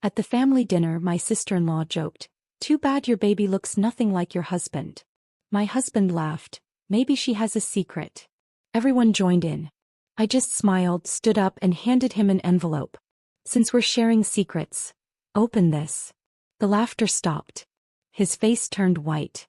At the family dinner, my sister-in-law joked, "Too bad your baby looks nothing like your husband." My husband laughed, "Maybe she has a secret." Everyone joined in. I just smiled, stood up and handed him an envelope. "Since we're sharing secrets, open this." The laughter stopped. His face turned white.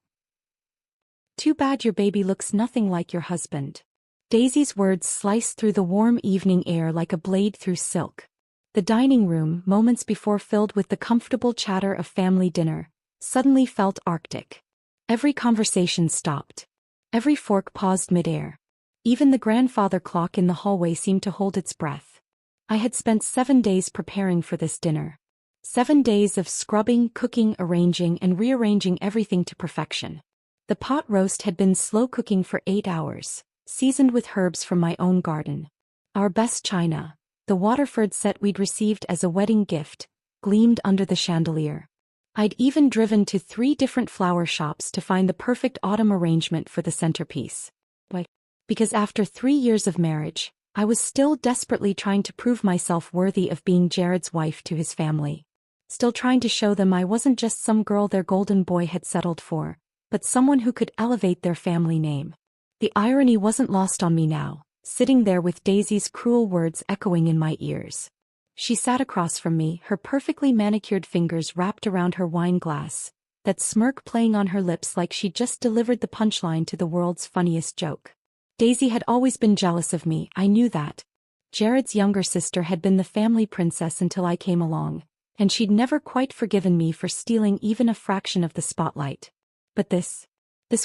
"Too bad your baby looks nothing like your husband." Daisy's words sliced through the warm evening air like a blade through silk. The dining room, moments before filled with the comfortable chatter of family dinner, suddenly felt arctic. Every conversation stopped. Every fork paused midair. Even the grandfather clock in the hallway seemed to hold its breath. I had spent 7 days preparing for this dinner. 7 days of scrubbing, cooking, arranging, and rearranging everything to perfection. The pot roast had been slow cooking for 8 hours, seasoned with herbs from my own garden. Our best china, the Waterford set we'd received as a wedding gift, gleamed under the chandelier. I'd even driven to 3 different flower shops to find the perfect autumn arrangement for the centerpiece. Why? Because after 3 years of marriage, I was still desperately trying to prove myself worthy of being Jared's wife to his family. Still trying to show them I wasn't just some girl their golden boy had settled for, but someone who could elevate their family name. The irony wasn't lost on me now, sitting there with Daisy's cruel words echoing in my ears. She sat across from me, her perfectly manicured fingers wrapped around her wine glass, that smirk playing on her lips like she'd just delivered the punchline to the world's funniest joke. Daisy had always been jealous of me, I knew that. Jared's younger sister had been the family princess until I came along, and she'd never quite forgiven me for stealing even a fraction of the spotlight. But this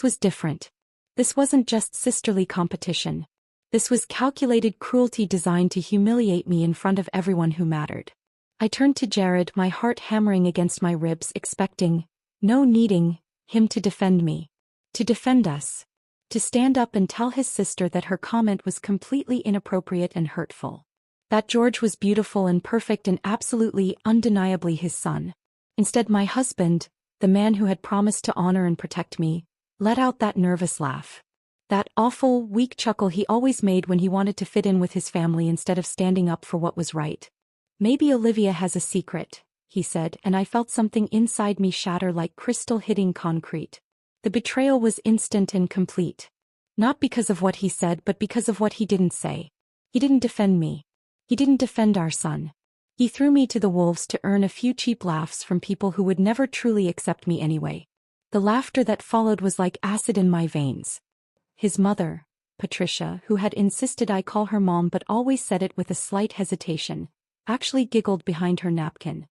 was different. This wasn't just sisterly competition. This was calculated cruelty designed to humiliate me in front of everyone who mattered. I turned to Jared, my heart hammering against my ribs, expecting, no, needing, him to defend me. To defend us. To stand up and tell his sister that her comment was completely inappropriate and hurtful. That George was beautiful and perfect and absolutely, undeniably his son. Instead, my husband, the man who had promised to honor and protect me, let out that nervous laugh. That awful, weak chuckle he always made when he wanted to fit in with his family instead of standing up for what was right. "Maybe Olivia has a secret," he said, and I felt something inside me shatter like crystal hitting concrete. The betrayal was instant and complete. Not because of what he said, but because of what he didn't say. He didn't defend me. He didn't defend our son. He threw me to the wolves to earn a few cheap laughs from people who would never truly accept me anyway. The laughter that followed was like acid in my veins. His mother, Patricia, who had insisted I call her mom but always said it with a slight hesitation, actually giggled behind her napkin.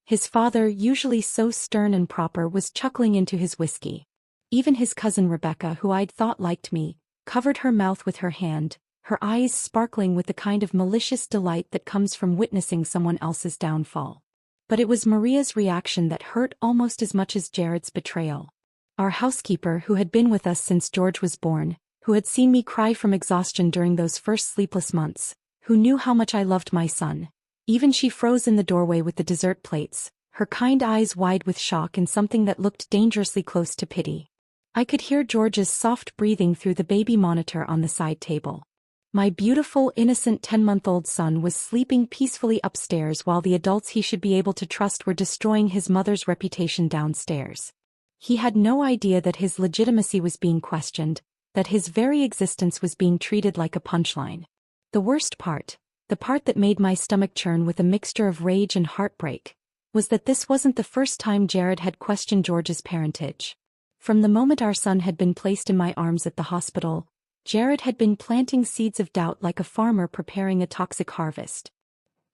His father, usually so stern and proper, was chuckling into his whiskey. Even his cousin Rebecca, who I'd thought liked me, covered her mouth with her hand, her eyes sparkling with the kind of malicious delight that comes from witnessing someone else's downfall. But it was Maria's reaction that hurt almost as much as Jared's betrayal. Our housekeeper, who had been with us since George was born, who had seen me cry from exhaustion during those first sleepless months, who knew how much I loved my son. Even she froze in the doorway with the dessert plates, her kind eyes wide with shock and something that looked dangerously close to pity. I could hear George's soft breathing through the baby monitor on the side table. My beautiful, innocent 10-month-old son was sleeping peacefully upstairs while the adults he should be able to trust were destroying his mother's reputation downstairs. He had no idea that his legitimacy was being questioned, that his very existence was being treated like a punchline. The worst part, the part that made my stomach churn with a mixture of rage and heartbreak, was that this wasn't the first time Jared had questioned George's parentage. From the moment our son had been placed in my arms at the hospital, Jared had been planting seeds of doubt like a farmer preparing a toxic harvest.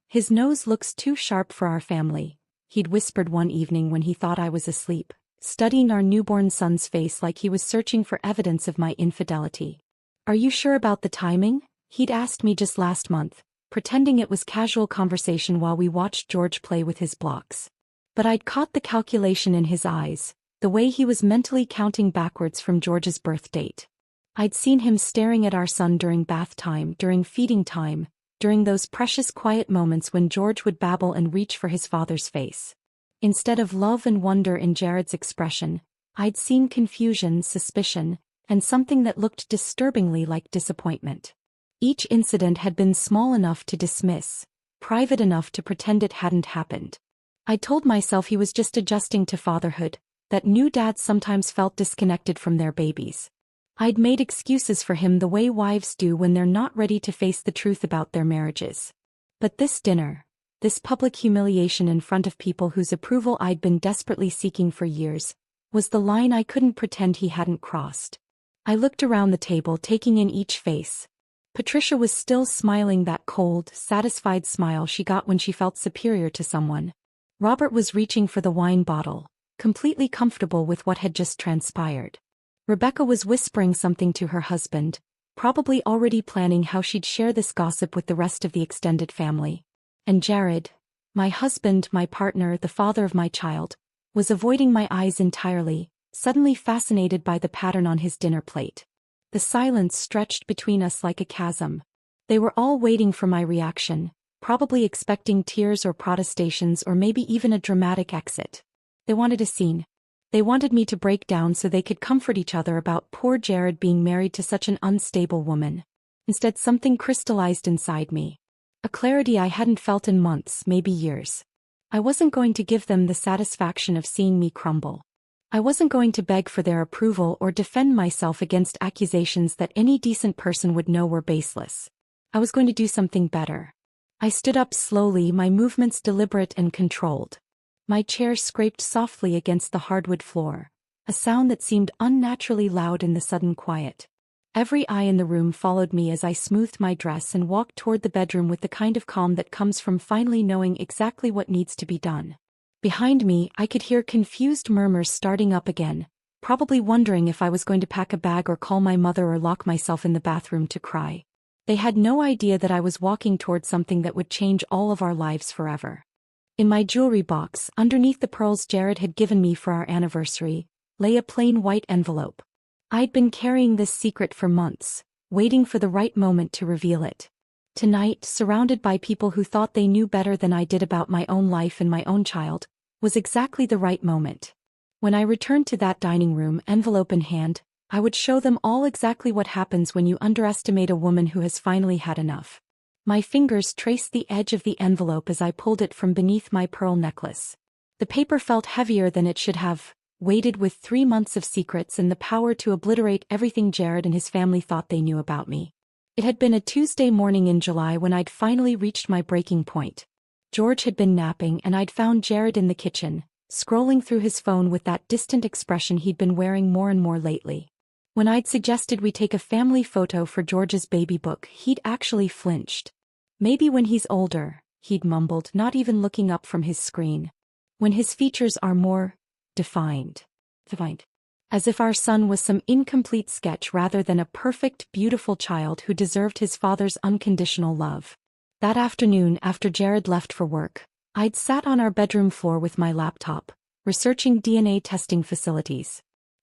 "His nose looks too sharp for our family," he'd whispered one evening when he thought I was asleep, studying our newborn son's face like he was searching for evidence of my infidelity. "Are you sure about the timing?" he'd asked me just last month, pretending it was casual conversation while we watched George play with his blocks. But I'd caught the calculation in his eyes, the way he was mentally counting backwards from George's birth date. I'd seen him staring at our son during bath time, during feeding time, during those precious quiet moments when George would babble and reach for his father's face. Instead of love and wonder in Jared's expression, I'd seen confusion, suspicion, and something that looked disturbingly like disappointment. Each incident had been small enough to dismiss, private enough to pretend it hadn't happened. I told myself he was just adjusting to fatherhood, that new dads sometimes felt disconnected from their babies. I'd made excuses for him the way wives do when they're not ready to face the truth about their marriages. But this dinner, this public humiliation in front of people whose approval I'd been desperately seeking for years, was the line I couldn't pretend he hadn't crossed. I looked around the table, taking in each face. Patricia was still smiling, that cold, satisfied smile she got when she felt superior to someone. Robert was reaching for the wine bottle, completely comfortable with what had just transpired. Rebecca was whispering something to her husband, probably already planning how she'd share this gossip with the rest of the extended family. And Jared, my husband, my partner, the father of my child, was avoiding my eyes entirely, suddenly fascinated by the pattern on his dinner plate. The silence stretched between us like a chasm. They were all waiting for my reaction, probably expecting tears or protestations or maybe even a dramatic exit. They wanted a scene. They wanted me to break down so they could comfort each other about poor Jared being married to such an unstable woman. Instead, something crystallized inside me. A clarity I hadn't felt in months, maybe years. I wasn't going to give them the satisfaction of seeing me crumble. I wasn't going to beg for their approval or defend myself against accusations that any decent person would know were baseless. I was going to do something better. I stood up slowly, my movements deliberate and controlled. My chair scraped softly against the hardwood floor, a sound that seemed unnaturally loud in the sudden quiet. Every eye in the room followed me as I smoothed my dress and walked toward the bedroom with the kind of calm that comes from finally knowing exactly what needs to be done. Behind me, I could hear confused murmurs starting up again, probably wondering if I was going to pack a bag or call my mother or lock myself in the bathroom to cry. They had no idea that I was walking toward something that would change all of our lives forever. In my jewelry box, underneath the pearls Jared had given me for our anniversary, lay a plain white envelope. I'd been carrying this secret for months, waiting for the right moment to reveal it. Tonight, surrounded by people who thought they knew better than I did about my own life and my own child, was exactly the right moment. When I returned to that dining room, envelope in hand, I would show them all exactly what happens when you underestimate a woman who has finally had enough. My fingers traced the edge of the envelope as I pulled it from beneath my pearl necklace. The paper felt heavier than it should have, weighted with 3 months of secrets and the power to obliterate everything Jared and his family thought they knew about me. It had been a Tuesday morning in July when I'd finally reached my breaking point. George had been napping and I'd found Jared in the kitchen, scrolling through his phone with that distant expression he'd been wearing more and more lately. When I'd suggested we take a family photo for George's baby book, he'd actually flinched. Maybe when he's older, he'd mumbled, not even looking up from his screen. When his features are more defined. As if our son was some incomplete sketch rather than a perfect, beautiful child who deserved his father's unconditional love. That afternoon, after Jared left for work, I'd sat on our bedroom floor with my laptop, researching DNA testing facilities.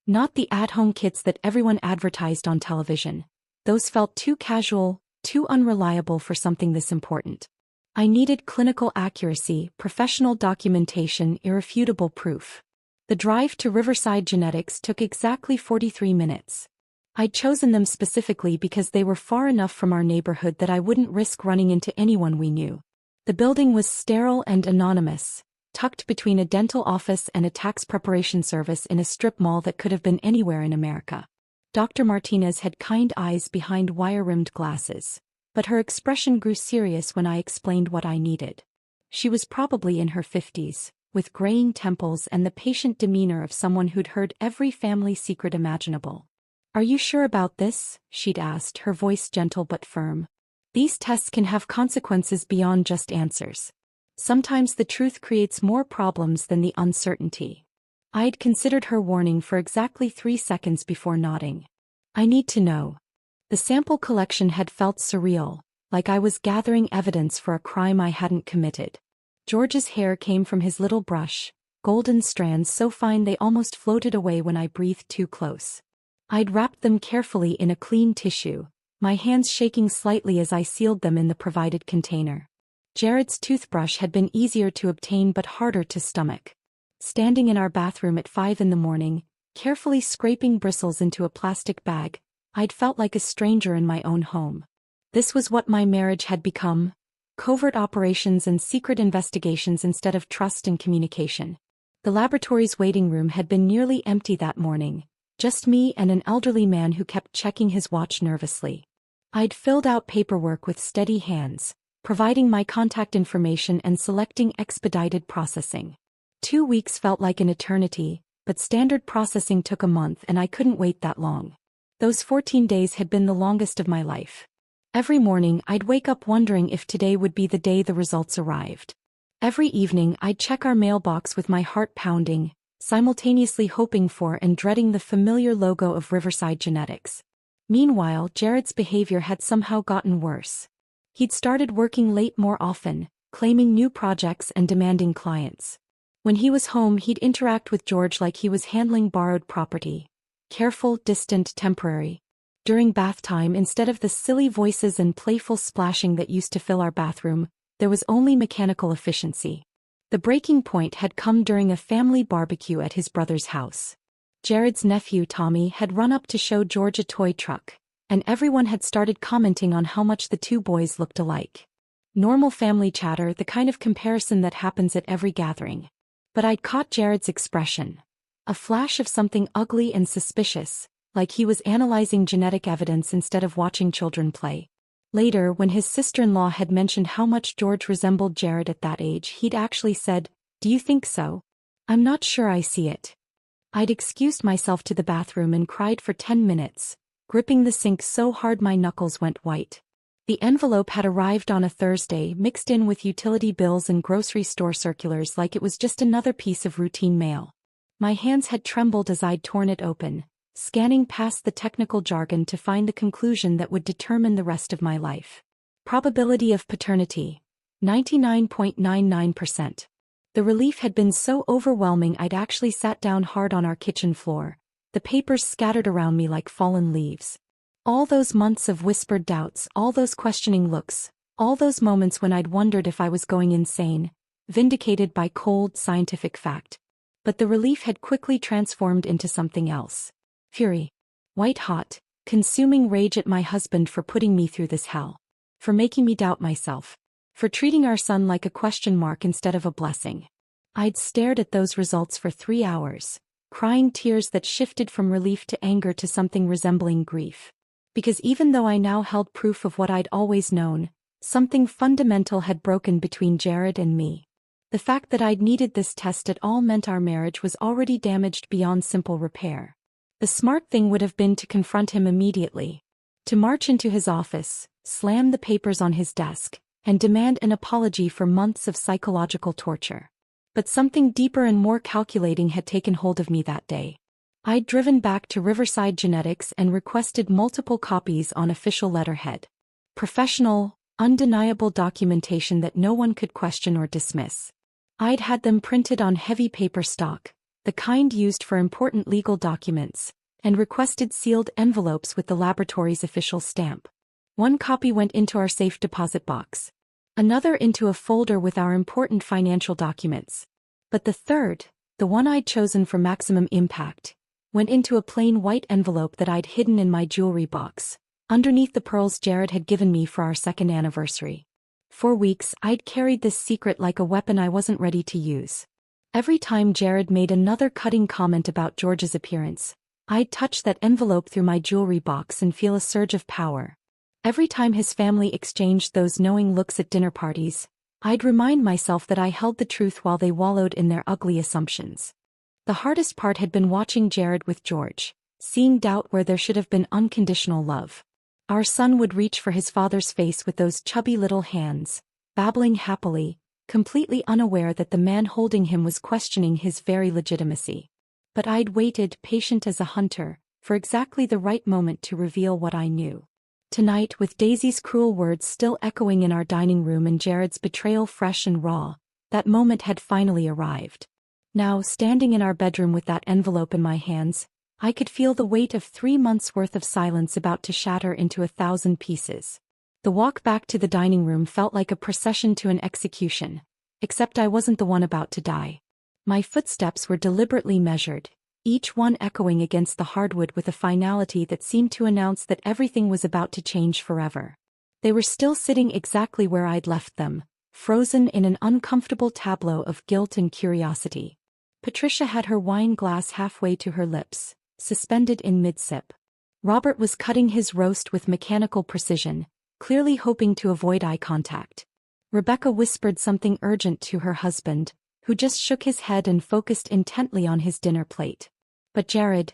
Not the at-home kits that everyone advertised on television. Those felt too casual, too unreliable for something this important. I needed clinical accuracy, professional documentation, irrefutable proof. The drive to Riverside Genetics took exactly 43 minutes. I'd chosen them specifically because they were far enough from our neighborhood that I wouldn't risk running into anyone we knew. The building was sterile and anonymous, tucked between a dental office and a tax preparation service in a strip mall that could have been anywhere in America. Dr. Martinez had kind eyes behind wire-rimmed glasses, but her expression grew serious when I explained what I needed. She was probably in her 50s, with graying temples and the patient demeanor of someone who'd heard every family secret imaginable. "Are you sure about this?" she'd asked, her voice gentle but firm. "These tests can have consequences beyond just answers. Sometimes the truth creates more problems than the uncertainty." I'd considered her warning for exactly 3 seconds before nodding. "I need to know." The sample collection had felt surreal, like I was gathering evidence for a crime I hadn't committed. George's hair came from his little brush, golden strands so fine they almost floated away when I breathed too close. I'd wrapped them carefully in a clean tissue, my hands shaking slightly as I sealed them in the provided container. Jared's toothbrush had been easier to obtain but harder to stomach. Standing in our bathroom at 5 in the morning, carefully scraping bristles into a plastic bag, I'd felt like a stranger in my own home. This was what my marriage had become, covert operations and secret investigations instead of trust and communication. The laboratory's waiting room had been nearly empty that morning, just me and an elderly man who kept checking his watch nervously. I'd filled out paperwork with steady hands, providing my contact information and selecting expedited processing. 2 weeks felt like an eternity, but standard processing took a month and I couldn't wait that long. Those 14 days had been the longest of my life. Every morning I'd wake up wondering if today would be the day the results arrived. Every evening I'd check our mailbox with my heart pounding, simultaneously hoping for and dreading the familiar logo of Riverside Genetics. Meanwhile, Jared's behavior had somehow gotten worse. He'd started working late more often, claiming new projects and demanding clients. When he was home, he'd interact with George like he was handling borrowed property. Careful, distant, temporary. During bath time, instead of the silly voices and playful splashing that used to fill our bathroom, there was only mechanical efficiency. The breaking point had come during a family barbecue at his brother's house. Jared's nephew Tommy had run up to show George a toy truck, and everyone had started commenting on how much the two boys looked alike. Normal family chatter, the kind of comparison that happens at every gathering. But I'd caught Jared's expression. A flash of something ugly and suspicious, like he was analyzing genetic evidence instead of watching children play. Later, when his sister-in-law had mentioned how much George resembled Jared at that age, he'd actually said, "Do you think so? I'm not sure I see it." I'd excused myself to the bathroom and cried for 10 minutes, gripping the sink so hard my knuckles went white. The envelope had arrived on a Thursday, mixed in with utility bills and grocery store circulars like it was just another piece of routine mail. My hands had trembled as I'd torn it open, scanning past the technical jargon to find the conclusion that would determine the rest of my life. Probability of paternity, 99.99%. The relief had been so overwhelming I'd actually sat down hard on our kitchen floor, the papers scattered around me like fallen leaves. All those months of whispered doubts, all those questioning looks, all those moments when I'd wondered if I was going insane, vindicated by cold, scientific fact. But the relief had quickly transformed into something else. Fury. White-hot, consuming rage at my husband for putting me through this hell. For making me doubt myself. For treating our son like a question mark instead of a blessing. I'd stared at those results for 3 hours, crying tears that shifted from relief to anger to something resembling grief. Because even though I now held proof of what I'd always known, something fundamental had broken between Jared and me. The fact that I'd needed this test at all meant our marriage was already damaged beyond simple repair. The smart thing would have been to confront him immediately. To march into his office, slam the papers on his desk, and demand an apology for months of psychological torture. But something deeper and more calculating had taken hold of me that day. I'd driven back to Riverside Genetics and requested multiple copies on official letterhead. Professional, undeniable documentation that no one could question or dismiss. I'd had them printed on heavy paper stock, the kind used for important legal documents, and requested sealed envelopes with the laboratory's official stamp. One copy went into our safe deposit box. Another into a folder with our important financial documents. But the third, the one I'd chosen for maximum impact, went into a plain white envelope that I'd hidden in my jewelry box, underneath the pearls Jared had given me for our second anniversary. For weeks, I'd carried this secret like a weapon I wasn't ready to use. Every time Jared made another cutting comment about George's appearance, I'd touch that envelope through my jewelry box and feel a surge of power. Every time his family exchanged those knowing looks at dinner parties, I'd remind myself that I held the truth while they wallowed in their ugly assumptions. The hardest part had been watching Jared with George, seeing doubt where there should have been unconditional love. Our son would reach for his father's face with those chubby little hands, babbling happily, completely unaware that the man holding him was questioning his very legitimacy. But I'd waited, patient as a hunter, for exactly the right moment to reveal what I knew. Tonight, with Daisy's cruel words still echoing in our dining room and Jared's betrayal fresh and raw, that moment had finally arrived. Now, standing in our bedroom with that envelope in my hands, I could feel the weight of 3 months' worth of silence about to shatter into 1,000 pieces. The walk back to the dining room felt like a procession to an execution, except I wasn't the one about to die. My footsteps were deliberately measured, each one echoing against the hardwood with a finality that seemed to announce that everything was about to change forever. They were still sitting exactly where I'd left them, frozen in an uncomfortable tableau of guilt and curiosity. Patricia had her wine glass halfway to her lips, suspended in mid-sip. Robert was cutting his roast with mechanical precision, clearly hoping to avoid eye contact. Rebecca whispered something urgent to her husband, who just shook his head and focused intently on his dinner plate. But Jared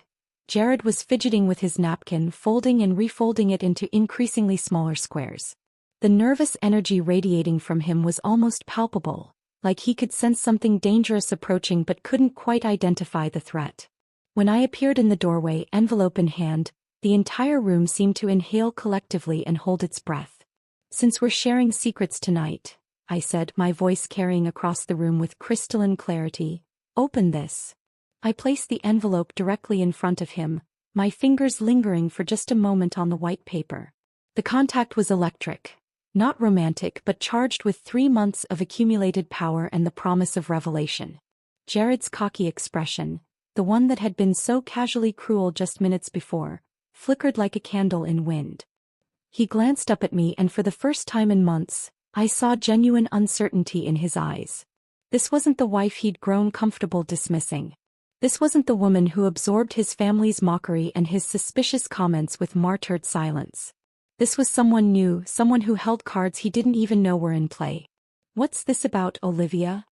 was fidgeting with his napkin, folding and refolding it into increasingly smaller squares. The nervous energy radiating from him was almost palpable, like he could sense something dangerous approaching but couldn't quite identify the threat. When I appeared in the doorway, envelope in hand, the entire room seemed to inhale collectively and hold its breath. "Since we're sharing secrets tonight," I said, my voice carrying across the room with crystalline clarity, "open this." I placed the envelope directly in front of him, my fingers lingering for just a moment on the white paper. The contact was electric. Not romantic but charged with 3 months of accumulated power and the promise of revelation. Jared's cocky expression, the one that had been so casually cruel just minutes before, flickered like a candle in wind. He glanced up at me and for the first time in months, I saw genuine uncertainty in his eyes. This wasn't the wife he'd grown comfortable dismissing. This wasn't the woman who absorbed his family's mockery and his suspicious comments with martyred silence. This was someone new, someone who held cards he didn't even know were in play. "What's this about, Olivia?"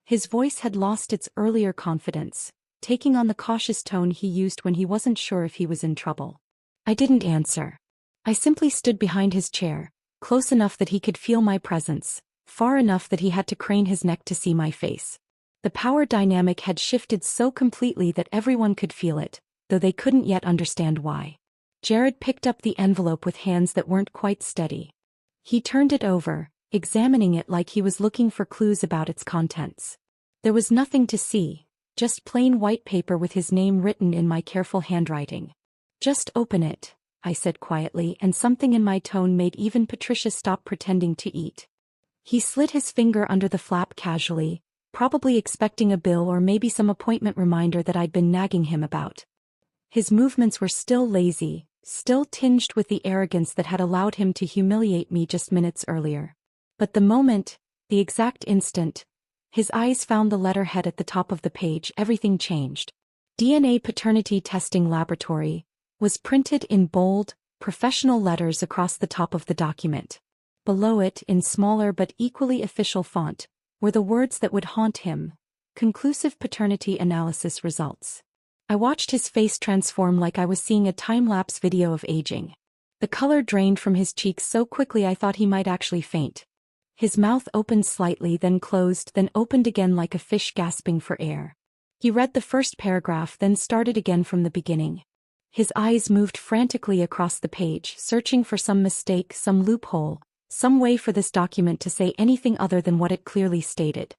His voice had lost its earlier confidence, taking on the cautious tone he used when he wasn't sure if he was in trouble. I didn't answer. I simply stood behind his chair, close enough that he could feel my presence, far enough that he had to crane his neck to see my face. The power dynamic had shifted so completely that everyone could feel it, though they couldn't yet understand why. Jared picked up the envelope with hands that weren't quite steady. He turned it over, examining it like he was looking for clues about its contents. There was nothing to see, just plain white paper with his name written in my careful handwriting. "Just open it," I said quietly, and something in my tone made even Patricia stop pretending to eat. He slid his finger under the flap casually, probably expecting a bill or maybe some appointment reminder that I'd been nagging him about. His movements were still lazy, still tinged with the arrogance that had allowed him to humiliate me just minutes earlier. But the exact instant, his eyes found the letterhead at the top of the page, everything changed. DNA Paternity Testing Laboratory was printed in bold, professional letters across the top of the document. Below it, in smaller but equally official font, were the words that would haunt him: "Conclusive paternity analysis results." I watched his face transform like I was seeing a time-lapse video of aging. The color drained from his cheeks so quickly I thought he might actually faint. His mouth opened slightly, then closed, then opened again like a fish gasping for air. He read the first paragraph, then started again from the beginning. His eyes moved frantically across the page, searching for some mistake, some loophole, some way for this document to say anything other than what it clearly stated.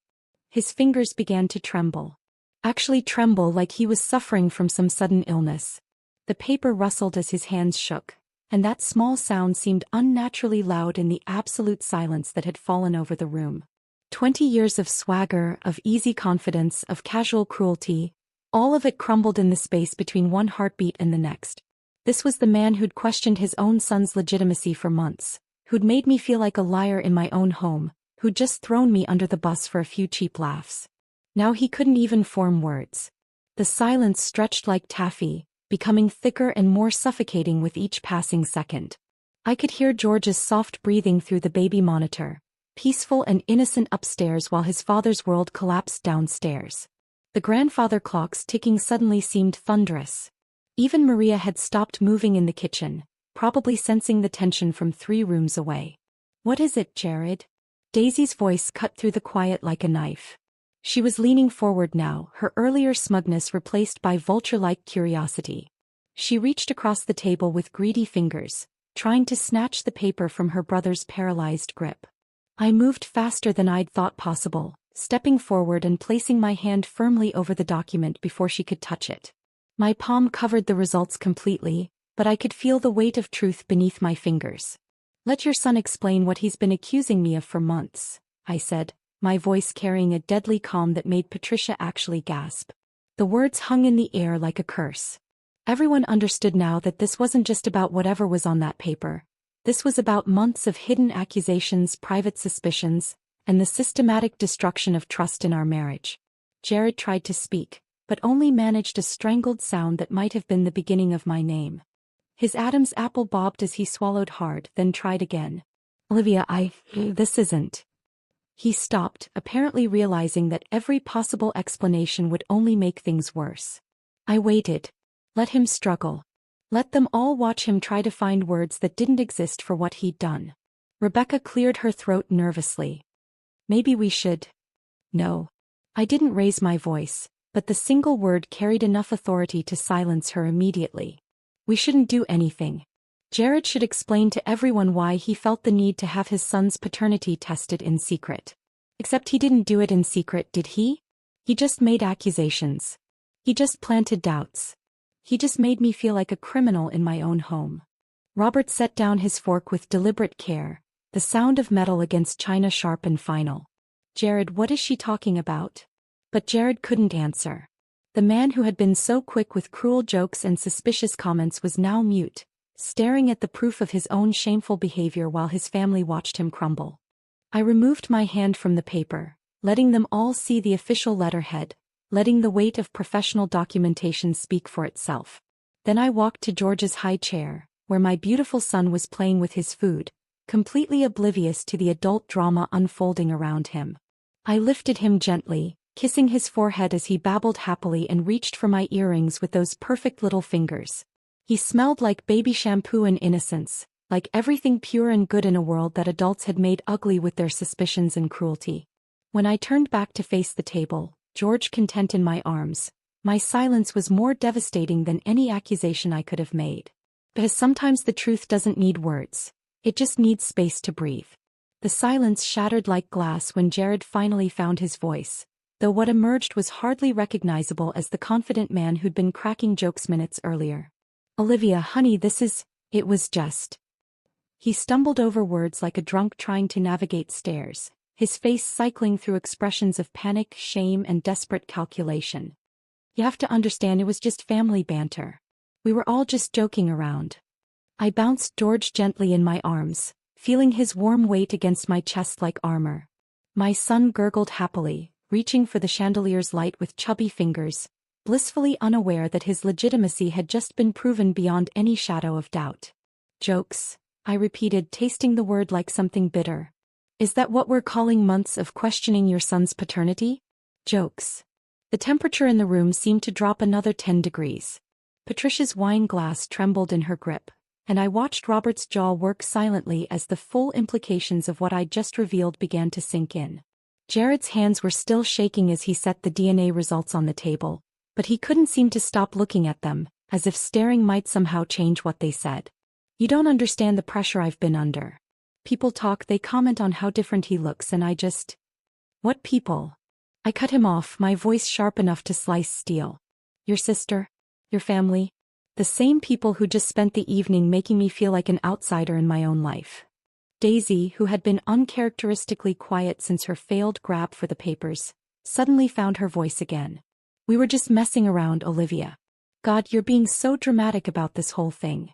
His fingers began to tremble. Actually tremble like he was suffering from some sudden illness. The paper rustled as his hands shook, and that small sound seemed unnaturally loud in the absolute silence that had fallen over the room. 20 years of swagger, of easy confidence, of casual cruelty, all of it crumbled in the space between one heartbeat and the next. This was the man who'd questioned his own son's legitimacy for months, who'd made me feel like a liar in my own home, who'd just thrown me under the bus for a few cheap laughs. Now he couldn't even form words. The silence stretched like taffy, becoming thicker and more suffocating with each passing second. I could hear George's soft breathing through the baby monitor, peaceful and innocent upstairs while his father's world collapsed downstairs. The grandfather clocks ticking suddenly seemed thunderous. Even Maria had stopped moving in the kitchen, probably sensing the tension from 3 rooms away. "What is it, Jared?" Daisy's voice cut through the quiet like a knife. She was leaning forward now, her earlier smugness replaced by vulture-like curiosity. She reached across the table with greedy fingers, trying to snatch the paper from her brother's paralyzed grip. I moved faster than I'd thought possible, stepping forward and placing my hand firmly over the document before she could touch it. My palm covered the results completely, but I could feel the weight of truth beneath my fingers. "Let your son explain what he's been accusing me of for months," I said, my voice carrying a deadly calm that made Patricia actually gasp. The words hung in the air like a curse. Everyone understood now that this wasn't just about whatever was on that paper. This was about months of hidden accusations, private suspicions, and the systematic destruction of trust in our marriage. Jared tried to speak, but only managed a strangled sound that might have been the beginning of my name. His Adam's apple bobbed as he swallowed hard, then tried again. Olivia, this isn't. He stopped, apparently realizing that every possible explanation would only make things worse. I waited. Let him struggle. Let them all watch him try to find words that didn't exist for what he'd done. Rebecca cleared her throat nervously. Maybe we should. No. I didn't raise my voice, but the single word carried enough authority to silence her immediately. We shouldn't do anything. Jared should explain to everyone why he felt the need to have his son's paternity tested in secret. Except he didn't do it in secret, did he? He just made accusations. He just planted doubts. He just made me feel like a criminal in my own home. Robert set down his fork with deliberate care, the sound of metal against china sharp and final. Jared, what is she talking about? But Jared couldn't answer. The man who had been so quick with cruel jokes and suspicious comments was now mute, staring at the proof of his own shameful behavior while his family watched him crumble. I removed my hand from the paper, letting them all see the official letterhead, letting the weight of professional documentation speak for itself. Then I walked to George's high chair, where my beautiful son was playing with his food, completely oblivious to the adult drama unfolding around him. I lifted him gently, kissing his forehead as he babbled happily and reached for my earrings with those perfect little fingers. He smelled like baby shampoo and innocence, like everything pure and good in a world that adults had made ugly with their suspicions and cruelty. When I turned back to face the table, George content in my arms, my silence was more devastating than any accusation I could have made. Because sometimes the truth doesn't need words. It just needs space to breathe. The silence shattered like glass when Jared finally found his voice, though what emerged was hardly recognizable as the confident man who'd been cracking jokes minutes earlier. Olivia, honey, it was just. He stumbled over words like a drunk trying to navigate stairs, his face cycling through expressions of panic, shame, and desperate calculation. You have to understand, it was just family banter. We were all just joking around. I bounced George gently in my arms, feeling his warm weight against my chest like armor. My son gurgled happily, reaching for the chandelier's light with chubby fingers, blissfully unaware that his legitimacy had just been proven beyond any shadow of doubt. Jokes, I repeated, tasting the word like something bitter. Is that what we're calling months of questioning your son's paternity? Jokes. The temperature in the room seemed to drop another 10 degrees. Patricia's wine glass trembled in her grip, and I watched Robert's jaw work silently as the full implications of what I'd just revealed began to sink in. Jared's hands were still shaking as he set the DNA results on the table, but he couldn't seem to stop looking at them, as if staring might somehow change what they said. You don't understand the pressure I've been under. People talk, they comment on how different he looks, and I just... What people? I cut him off, my voice sharp enough to slice steel. Your sister? Your family? The same people who just spent the evening making me feel like an outsider in my own life. Daisy, who had been uncharacteristically quiet since her failed grab for the papers, suddenly found her voice again. We were just messing around, Olivia. God, you're being so dramatic about this whole thing.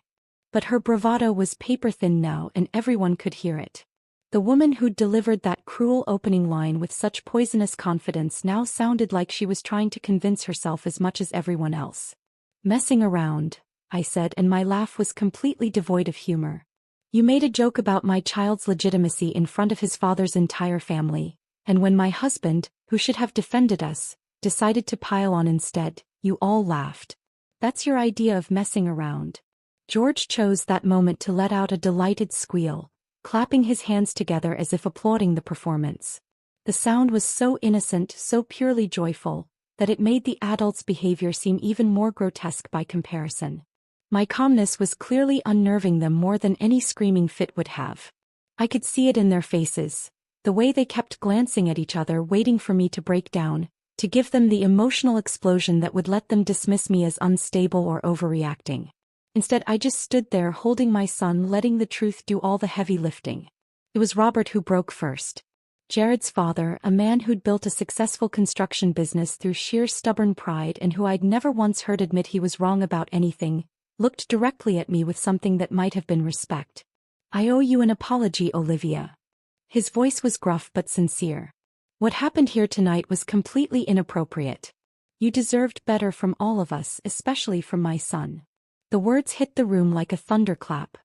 But her bravado was paper-thin now, and everyone could hear it. The woman who'd delivered that cruel opening line with such poisonous confidence now sounded like she was trying to convince herself as much as everyone else. Messing around, I said, and my laugh was completely devoid of humor. You made a joke about my child's legitimacy in front of his father's entire family, and when my husband, who should have defended us, decided to pile on instead, you all laughed. That's your idea of messing around. George chose that moment to let out a delighted squeal, clapping his hands together as if applauding the performance. The sound was so innocent, so purely joyful, that it made the adult's behavior seem even more grotesque by comparison. My calmness was clearly unnerving them more than any screaming fit would have. I could see it in their faces, the way they kept glancing at each other, waiting for me to break down, to give them the emotional explosion that would let them dismiss me as unstable or overreacting. Instead, I just stood there holding my son, letting the truth do all the heavy lifting. It was Robert who broke first. Jared's father, a man who'd built a successful construction business through sheer stubborn pride and who I'd never once heard admit he was wrong about anything, looked directly at me with something that might have been respect. I owe you an apology, Olivia. His voice was gruff but sincere. What happened here tonight was completely inappropriate. You deserved better from all of us, especially from my son. The words hit the room like a thunderclap.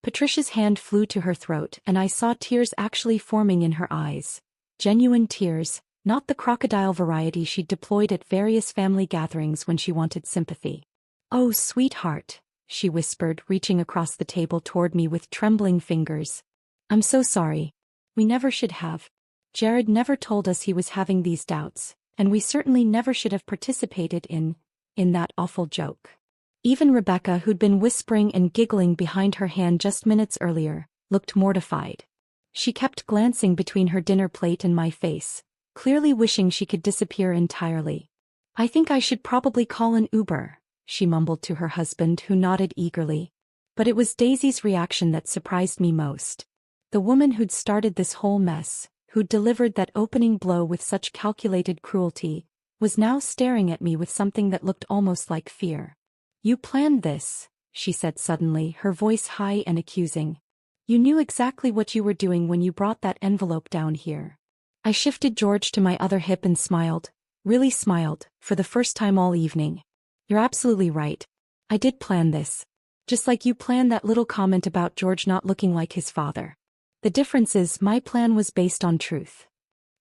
Patricia's hand flew to her throat and I saw tears actually forming in her eyes. Genuine tears, not the crocodile variety she'd deployed at various family gatherings when she wanted sympathy. "Oh, sweetheart," she whispered, reaching across the table toward me with trembling fingers. "I'm so sorry. We never should have. Jared never told us he was having these doubts, and we certainly never should have participated in that awful joke." Even Rebecca, who'd been whispering and giggling behind her hand just minutes earlier, looked mortified. She kept glancing between her dinner plate and my face, clearly wishing she could disappear entirely. "I think I should probably call an Uber," she mumbled to her husband, who nodded eagerly. But it was Daisy's reaction that surprised me most. The woman who'd started this whole mess, who'd delivered that opening blow with such calculated cruelty, was now staring at me with something that looked almost like fear. "You planned this," she said suddenly, her voice high and accusing. "You knew exactly what you were doing when you brought that envelope down here." I shifted George to my other hip and smiled, really smiled, for the first time all evening. "You're absolutely right. I did plan this. Just like you planned that little comment about George not looking like his father. The difference is my plan was based on truth."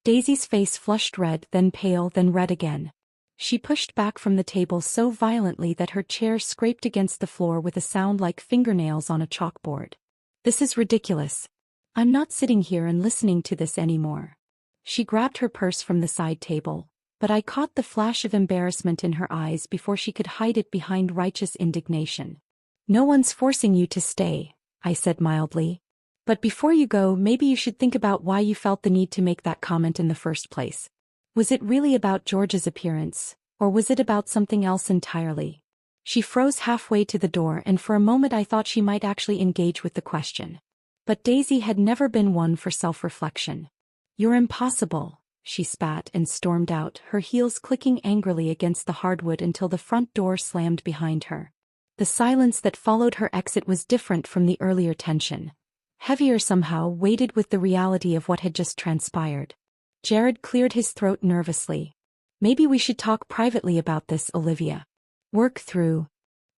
Daisy's face flushed red, then pale, then red again. She pushed back from the table so violently that her chair scraped against the floor with a sound like fingernails on a chalkboard. "This is ridiculous. I'm not sitting here and listening to this anymore." She grabbed her purse from the side table, but I caught the flash of embarrassment in her eyes before she could hide it behind righteous indignation. "No one's forcing you to stay," I said mildly. "But before you go, maybe you should think about why you felt the need to make that comment in the first place. Was it really about George's appearance, or was it about something else entirely?" She froze halfway to the door, and for a moment I thought she might actually engage with the question. But Daisy had never been one for self-reflection. "You're impossible," she spat and stormed out, her heels clicking angrily against the hardwood until the front door slammed behind her. The silence that followed her exit was different from the earlier tension. Heavier somehow, weighted with the reality of what had just transpired. Jared cleared his throat nervously. "Maybe we should talk privately about this, Olivia. Work through."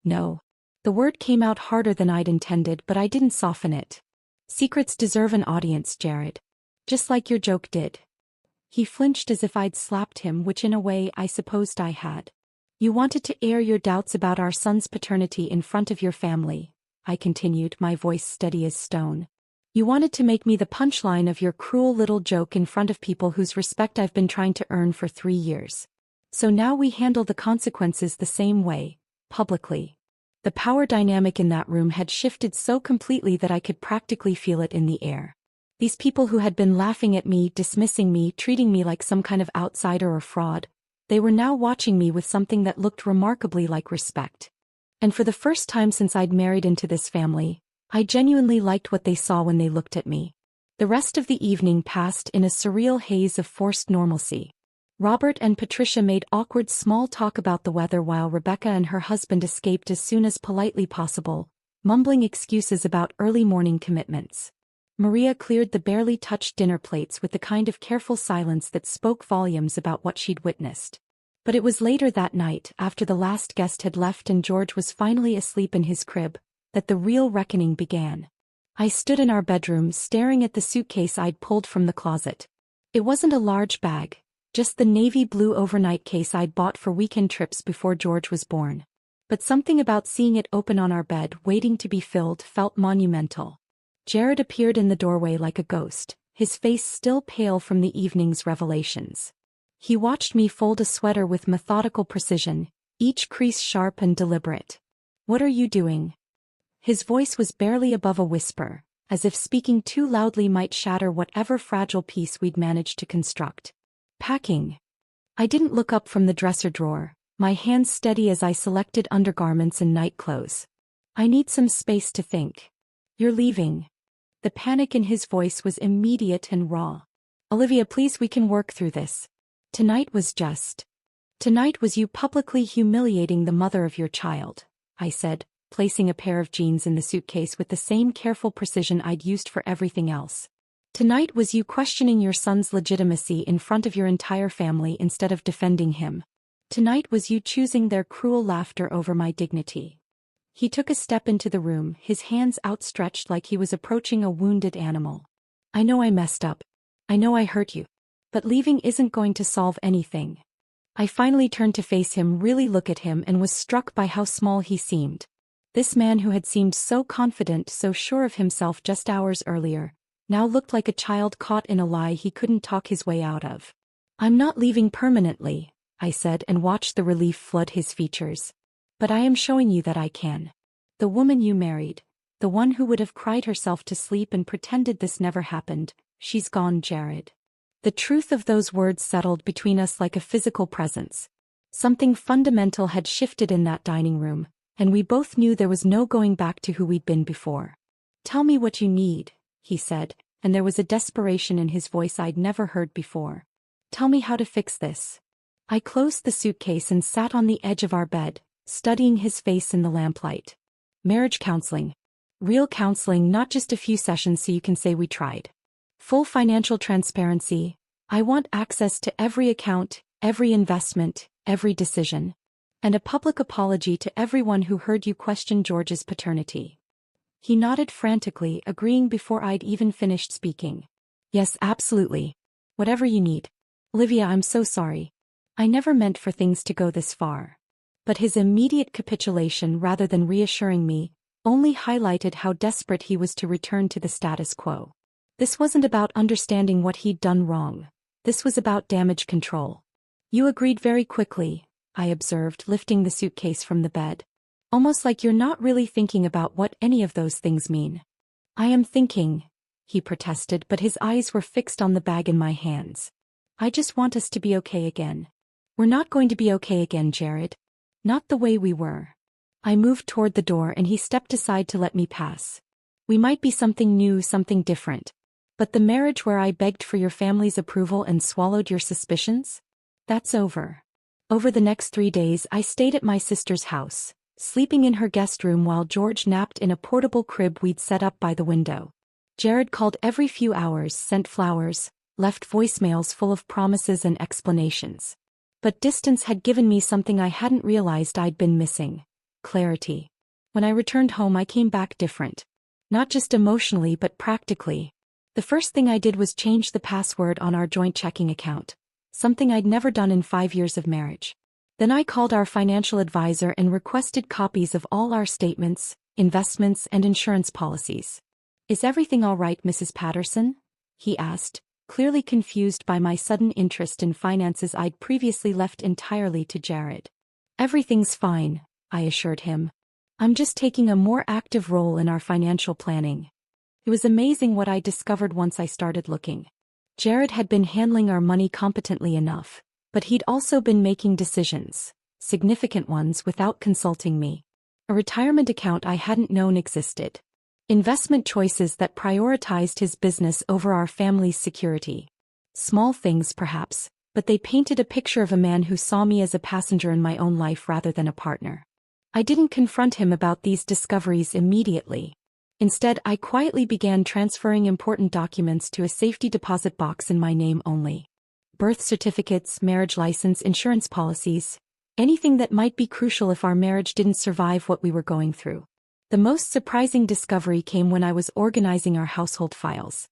"No." The word came out harder than I'd intended, but I didn't soften it. "Secrets deserve an audience, Jared. Just like your joke did." He flinched as if I'd slapped him, which in a way I supposed I had. "You wanted to air your doubts about our son's paternity in front of your family," I continued, my voice steady as stone. "You wanted to make me the punchline of your cruel little joke in front of people whose respect I've been trying to earn for 3 years. So now we handle the consequences the same way, publicly." The power dynamic in that room had shifted so completely that I could practically feel it in the air. These people who had been laughing at me, dismissing me, treating me like some kind of outsider or fraud, they were now watching me with something that looked remarkably like respect. And for the first time since I'd married into this family, I genuinely liked what they saw when they looked at me. The rest of the evening passed in a surreal haze of forced normalcy. Robert and Patricia made awkward small talk about the weather while Rebecca and her husband escaped as soon as politely possible, mumbling excuses about early morning commitments. Maria cleared the barely touched dinner plates with the kind of careful silence that spoke volumes about what she'd witnessed. But it was later that night, after the last guest had left and George was finally asleep in his crib, that the real reckoning began. I stood in our bedroom staring at the suitcase I'd pulled from the closet. It wasn't a large bag, just the navy blue overnight case I'd bought for weekend trips before George was born. But something about seeing it open on our bed waiting to be filled felt monumental. Jared appeared in the doorway like a ghost, his face still pale from the evening's revelations. He watched me fold a sweater with methodical precision, each crease sharp and deliberate. "What are you doing?" His voice was barely above a whisper, as if speaking too loudly might shatter whatever fragile peace we'd managed to construct. "Packing." I didn't look up from the dresser drawer, my hands steady as I selected undergarments and nightclothes. "I need some space to think." "You're leaving." The panic in his voice was immediate and raw. "Olivia, please, we can work through this. Tonight was you publicly humiliating the mother of your child," I said, placing a pair of jeans in the suitcase with the same careful precision I'd used for everything else. Tonight was you questioning your son's legitimacy in front of your entire family instead of defending him. Tonight was you choosing their cruel laughter over my dignity. He took a step into the room, his hands outstretched like he was approaching a wounded animal. I know I messed up. I know I hurt you. But leaving isn't going to solve anything. I finally turned to face him, really look at him, and was struck by how small he seemed. This man who had seemed so confident, so sure of himself just hours earlier, now looked like a child caught in a lie he couldn't talk his way out of. I'm not leaving permanently, I said, and watched the relief flood his features. But I am showing you that I can. The woman you married, the one who would have cried herself to sleep and pretended this never happened, she's gone, Jared. The truth of those words settled between us like a physical presence. Something fundamental had shifted in that dining room, and we both knew there was no going back to who we'd been before. Tell me what you need, he said, and there was a desperation in his voice I'd never heard before. Tell me how to fix this. I closed the suitcase and sat on the edge of our bed, studying his face in the lamplight. Marriage counseling. Real counseling, not just a few sessions so you can say we tried. Full financial transparency. I want access to every account, every investment, every decision. And a public apology to everyone who heard you question George's paternity. He nodded frantically, agreeing before I'd even finished speaking. Yes, absolutely. Whatever you need. Olivia, I'm so sorry. I never meant for things to go this far. But his immediate capitulation, rather than reassuring me, only highlighted how desperate he was to return to the status quo. This wasn't about understanding what he'd done wrong. This was about damage control. You agreed very quickly, I observed, lifting the suitcase from the bed. Almost like you're not really thinking about what any of those things mean. I am thinking, he protested, but his eyes were fixed on the bag in my hands. I just want us to be okay again. We're not going to be okay again, Jared. Not the way we were. I moved toward the door and he stepped aside to let me pass. We might be something new, something different. But the marriage where I begged for your family's approval and swallowed your suspicions? That's over. Over the next 3 days I stayed at my sister's house, sleeping in her guest room while George napped in a portable crib we'd set up by the window. Jared called every few hours, sent flowers, left voicemails full of promises and explanations. But distance had given me something I hadn't realized I'd been missing: clarity. When I returned home I came back different. Not just emotionally but practically. The first thing I did was change the password on our joint checking account, something I'd never done in 5 years of marriage. Then I called our financial advisor and requested copies of all our statements, investments, and insurance policies. Is everything all right, Mrs. Patterson? He asked, clearly confused by my sudden interest in finances I'd previously left entirely to Jared. Everything's fine, I assured him. I'm just taking a more active role in our financial planning. It was amazing what I discovered once I started looking. Jared had been handling our money competently enough, but he'd also been making decisions, significant ones, without consulting me. A retirement account I hadn't known existed. Investment choices that prioritized his business over our family's security. Small things perhaps, but they painted a picture of a man who saw me as a passenger in my own life rather than a partner. I didn't confront him about these discoveries immediately. Instead, I quietly began transferring important documents to a safety deposit box in my name only. Birth certificates, marriage license, insurance policies, anything that might be crucial if our marriage didn't survive what we were going through. The most surprising discovery came when I was organizing our household files.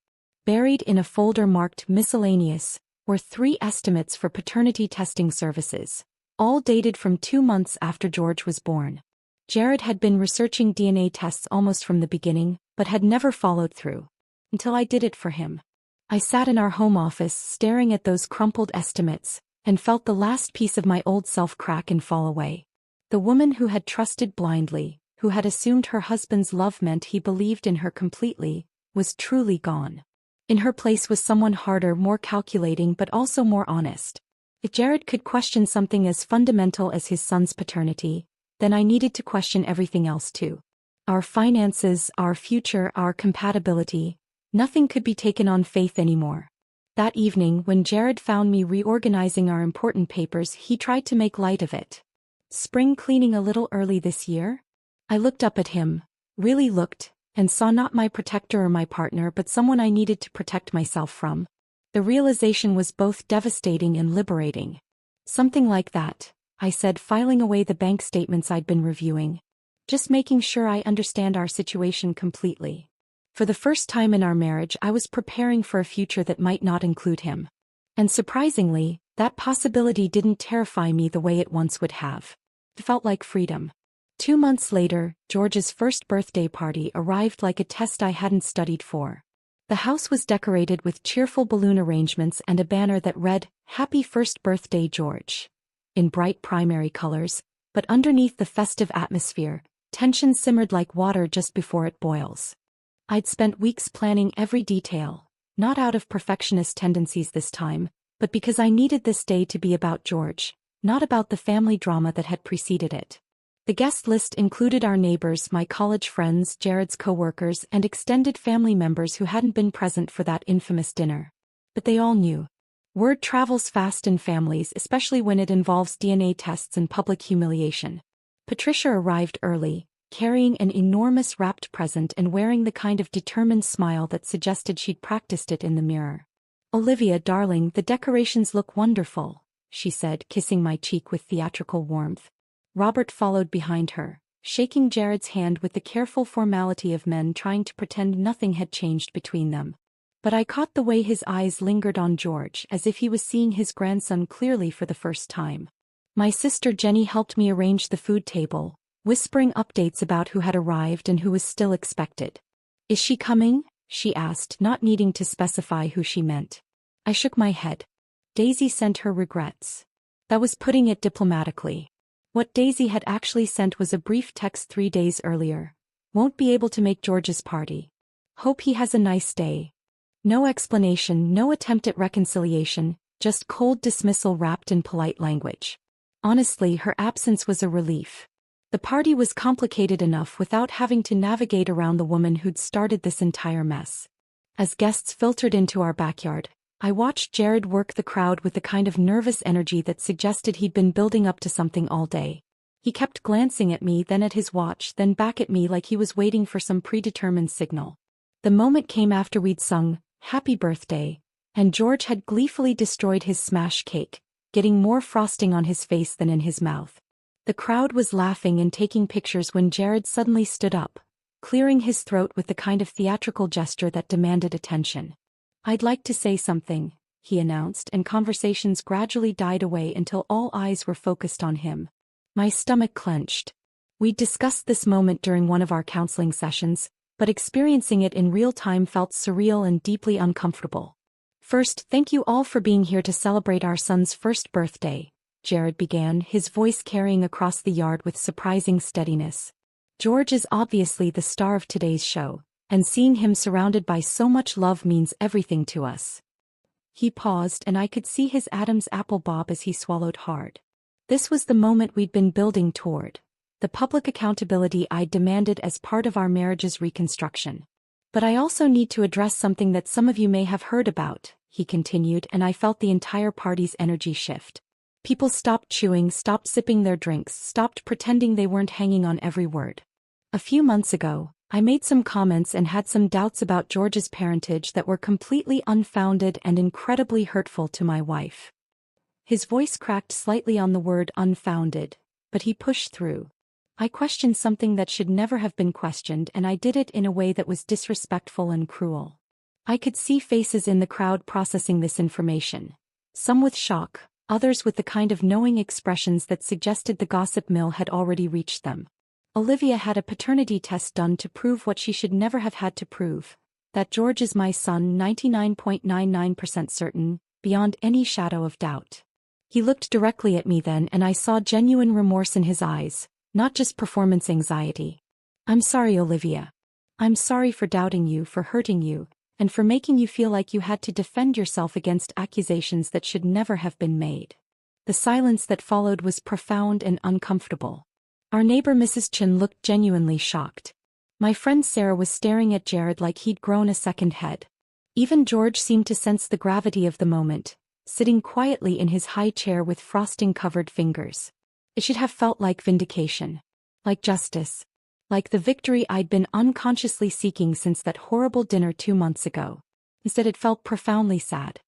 Buried in a folder marked miscellaneous were 3 estimates for paternity testing services, all dated from 2 months after George was born. Jared had been researching DNA tests almost from the beginning, but had never followed through. Until I did it for him. I sat in our home office staring at those crumpled estimates, and felt the last piece of my old self crack and fall away. The woman who had trusted blindly, who had assumed her husband's love meant he believed in her completely, was truly gone. In her place was someone harder, more calculating, but also more honest. If Jared could question something as fundamental as his son's paternity, then I needed to question everything else too. Our finances, our future, our compatibility, nothing could be taken on faith anymore. That evening, when Jared found me reorganizing our important papers, he tried to make light of it. Spring cleaning a little early this year? I looked up at him, really looked, and saw not my protector or my partner but someone I needed to protect myself from. The realization was both devastating and liberating. Something like that, I said, filing away the bank statements I'd been reviewing. Just making sure I understand our situation completely. For the first time in our marriage, I was preparing for a future that might not include him. And surprisingly, that possibility didn't terrify me the way it once would have. It felt like freedom. 2 months later, George's first birthday party arrived like a test I hadn't studied for. The house was decorated with cheerful balloon arrangements and a banner that read, "Happy First Birthday, George," in bright primary colors, but underneath the festive atmosphere, tension simmered like water just before it boils. I'd spent weeks planning every detail, not out of perfectionist tendencies this time, but because I needed this day to be about George, not about the family drama that had preceded it. The guest list included our neighbors, my college friends, Jared's co-workers, and extended family members who hadn't been present for that infamous dinner. But they all knew. Word travels fast in families, especially when it involves DNA tests and public humiliation. Patricia arrived early, carrying an enormous wrapped present and wearing the kind of determined smile that suggested she'd practiced it in the mirror. "Olivia, darling, the decorations look wonderful," she said, kissing my cheek with theatrical warmth. Robert followed behind her, shaking Jared's hand with the careful formality of men trying to pretend nothing had changed between them. But I caught the way his eyes lingered on George, as if he was seeing his grandson clearly for the first time. My sister Jenny helped me arrange the food table, whispering updates about who had arrived and who was still expected. "Is she coming?" she asked, not needing to specify who she meant. I shook my head. Daisy sent her regrets. That was putting it diplomatically. What Daisy had actually sent was a brief text 3 days earlier. "Won't be able to make George's party. Hope he has a nice day." No explanation, no attempt at reconciliation, just cold dismissal wrapped in polite language. Honestly, her absence was a relief. The party was complicated enough without having to navigate around the woman who'd started this entire mess. As guests filtered into our backyard, I watched Jared work the crowd with the kind of nervous energy that suggested he'd been building up to something all day. He kept glancing at me, then at his watch, then back at me like he was waiting for some predetermined signal. The moment came after we'd sung, "Happy Birthday," and George had gleefully destroyed his smash cake, getting more frosting on his face than in his mouth. The crowd was laughing and taking pictures when Jared suddenly stood up, clearing his throat with the kind of theatrical gesture that demanded attention. "I'd like to say something," he announced, and conversations gradually died away until all eyes were focused on him. My stomach clenched. We'd discussed this moment during one of our counseling sessions, but experiencing it in real time felt surreal and deeply uncomfortable. "First, thank you all for being here to celebrate our son's first birthday," Jared began, his voice carrying across the yard with surprising steadiness. "George is obviously the star of today's show, and seeing him surrounded by so much love means everything to us." He paused, and I could see his Adam's apple bob as he swallowed hard. This was the moment we'd been building toward, the public accountability I demanded as part of our marriage's reconstruction. "But I also need to address something that some of you may have heard about," he continued, and I felt the entire party's energy shift. People stopped chewing, stopped sipping their drinks, stopped pretending they weren't hanging on every word. A few months ago, I made some comments and had some doubts about George's parentage that were completely unfounded and incredibly hurtful to my wife. His voice cracked slightly on the word unfounded, but he pushed through. "I questioned something that should never have been questioned, and I did it in a way that was disrespectful and cruel." I could see faces in the crowd processing this information. Some with shock, others with the kind of knowing expressions that suggested the gossip mill had already reached them. Olivia had a paternity test done to prove what she should never have had to prove, that George is my son, 99.99% certain, beyond any shadow of doubt. He looked directly at me then, and I saw genuine remorse in his eyes, not just performance anxiety. "I'm sorry, Olivia. I'm sorry for doubting you, for hurting you, and for making you feel like you had to defend yourself against accusations that should never have been made." The silence that followed was profound and uncomfortable. Our neighbor Mrs. Chin looked genuinely shocked. My friend Sarah was staring at Jared like he'd grown a second head. Even George seemed to sense the gravity of the moment, sitting quietly in his high chair with frosting-covered fingers. It should have felt like vindication. Like justice. Like the victory I'd been unconsciously seeking since that horrible dinner 2 months ago. Instead, it felt profoundly sad.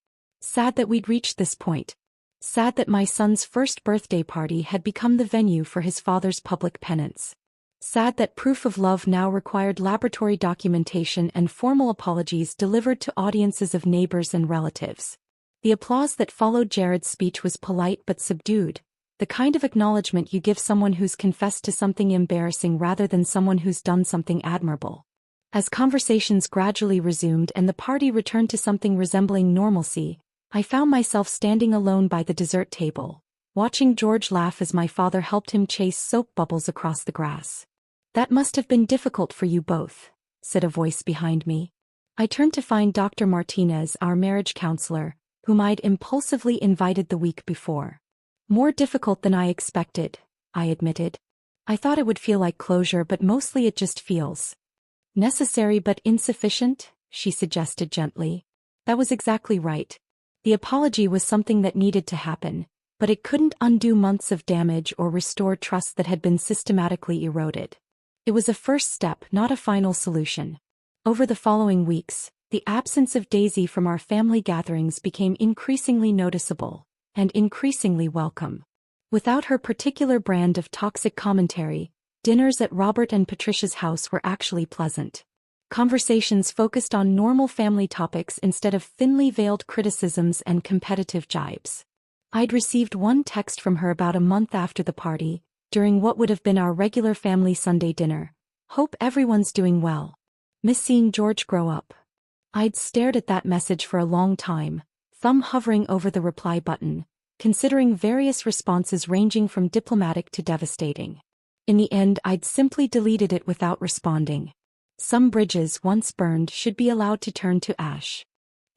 Sad that we'd reached this point. Sad that my son's first birthday party had become the venue for his father's public penance. Sad that proof of love now required laboratory documentation and formal apologies delivered to audiences of neighbors and relatives. The applause that followed Jared's speech was polite but subdued, the kind of acknowledgement you give someone who's confessed to something embarrassing rather than someone who's done something admirable. As conversations gradually resumed and the party returned to something resembling normalcy, I found myself standing alone by the dessert table, watching George laugh as my father helped him chase soap bubbles across the grass. "That must have been difficult for you both," said a voice behind me. I turned to find Dr. Martinez, our marriage counselor, whom I'd impulsively invited the week before. "More difficult than I expected," I admitted. "I thought it would feel like closure, but mostly it just feels necessary but insufficient," she suggested gently. That was exactly right. The apology was something that needed to happen, but it couldn't undo months of damage or restore trust that had been systematically eroded. It was a first step, not a final solution. Over the following weeks, the absence of Daisy from our family gatherings became increasingly noticeable, and increasingly welcome. Without her particular brand of toxic commentary, dinners at Robert and Patricia's house were actually pleasant. Conversations focused on normal family topics instead of thinly veiled criticisms and competitive jibes. I'd received one text from her about a month after the party, during what would have been our regular family Sunday dinner. "Hope everyone's doing well. Miss seeing George grow up." I'd stared at that message for a long time, thumb hovering over the reply button, considering various responses ranging from diplomatic to devastating. In the end, I'd simply deleted it without responding. Some bridges once burned should be allowed to turn to ash.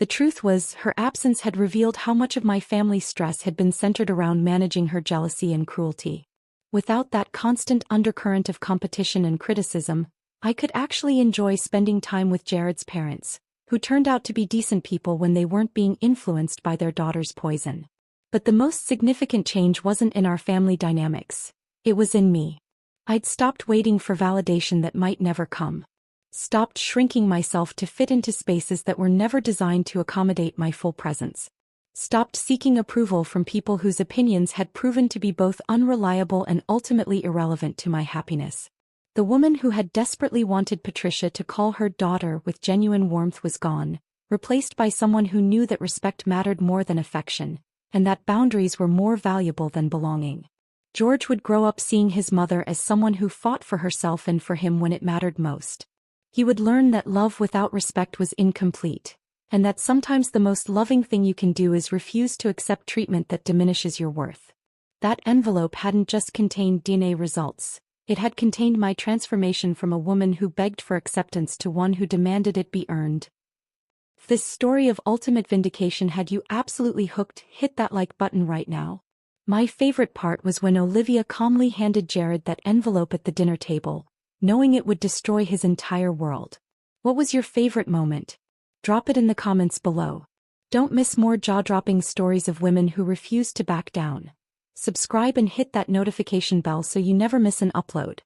The truth was, her absence had revealed how much of my family's stress had been centered around managing her jealousy and cruelty. Without that constant undercurrent of competition and criticism, I could actually enjoy spending time with Jared's parents, who turned out to be decent people when they weren't being influenced by their daughter's poison. But the most significant change wasn't in our family dynamics. It was in me. I'd stopped waiting for validation that might never come. Stopped shrinking myself to fit into spaces that were never designed to accommodate my full presence. Stopped seeking approval from people whose opinions had proven to be both unreliable and ultimately irrelevant to my happiness. The woman who had desperately wanted Patricia to call her daughter with genuine warmth was gone, replaced by someone who knew that respect mattered more than affection, and that boundaries were more valuable than belonging. George would grow up seeing his mother as someone who fought for herself and for him when it mattered most. He would learn that love without respect was incomplete, and that sometimes the most loving thing you can do is refuse to accept treatment that diminishes your worth. That envelope hadn't just contained DNA results, it had contained my transformation from a woman who begged for acceptance to one who demanded it be earned. If this story of ultimate vindication had you absolutely hooked, hit that like button right now. My favorite part was when Olivia calmly handed Jared that envelope at the dinner table, knowing it would destroy his entire world. What was your favorite moment? Drop it in the comments below. Don't miss more jaw-dropping stories of women who refuse to back down. Subscribe and hit that notification bell so you never miss an upload.